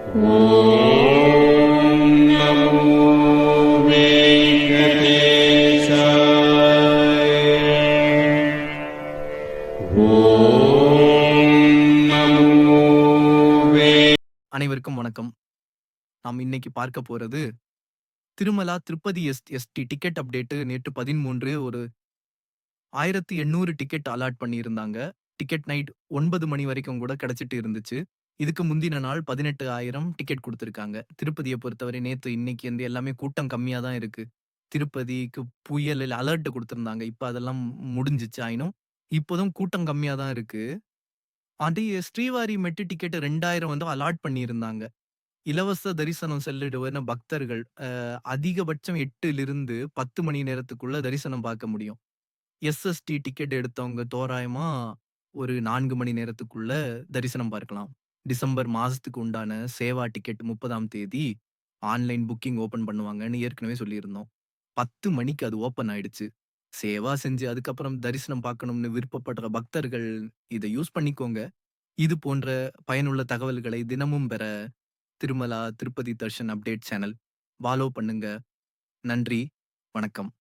ஓம் நமோ வெங்கடேசாய. ஓம் நமோ அனைவருக்கும் வணக்கம். நாம் இன்னைக்கு பார்க்க போறது Tirumala Tirupati SD ticket update. நேற்று 13 ஒரு 1800 டிக்கெட் அலாட் பண்ணியிருந்தாங்க. டிக்கெட் நைட் 9 மணி வரைக்கும் கூட கிடைச்சிட்டு இருந்துச்சு. இதுக்கு முந்தின நாள் 18,000 டிக்கெட் கொடுத்திருக்காங்க. திருப்பதியை பொறுத்தவரை நேத்து இன்னைக்கு வந்து எல்லாமே கூட்டம் கம்மியா தான் இருக்கு. திருப்பதிக்கு புயல் அலர்ட் கொடுத்திருந்தாங்க. இப்ப அதெல்லாம் முடிஞ்சிச்சு. ஆயினும் இப்போதும் கூட்டம் கம்மியா தான் இருக்கு. அதே ஸ்ரீவாரி மெட்டு டிக்கெட் 2000 வந்து அலாட் பண்ணியிருந்தாங்க. இலவச தரிசனம் செல்லிடுவன பக்தர்கள் அதிகபட்சம் 8லிருந்து 10 மணி நேரத்துக்குள்ள தரிசனம் பார்க்க முடியும். எஸ்எஸ்டி டிக்கெட் எடுத்தவங்க தோராயமா ஒரு 4 மணி நேரத்துக்குள்ள தரிசனம் பார்க்கலாம். டிசம்பர் மாசத்துக்கு உண்டான சேவா டிக்கெட் 30ஆம் தேதி ஆன்லைன் புக்கிங் ஓப்பன் பண்ணுவாங்கன்னு ஏற்கனவே சொல்லியிருந்தோம். 10 மணிக்கு அது ஓப்பன் ஆயிடுச்சு. சேவா செஞ்சு அதுக்கப்புறம் தரிசனம் பார்க்கணும்னு விருப்பப்படுற பக்தர்கள் இத யூஸ் பண்ணிக்கோங்க. இது போன்ற பயனுள்ள தகவல்களை தினமும் பெற Tirumala Tirupati Darshan update channel follow பண்ணுங்க. நன்றி, வணக்கம்.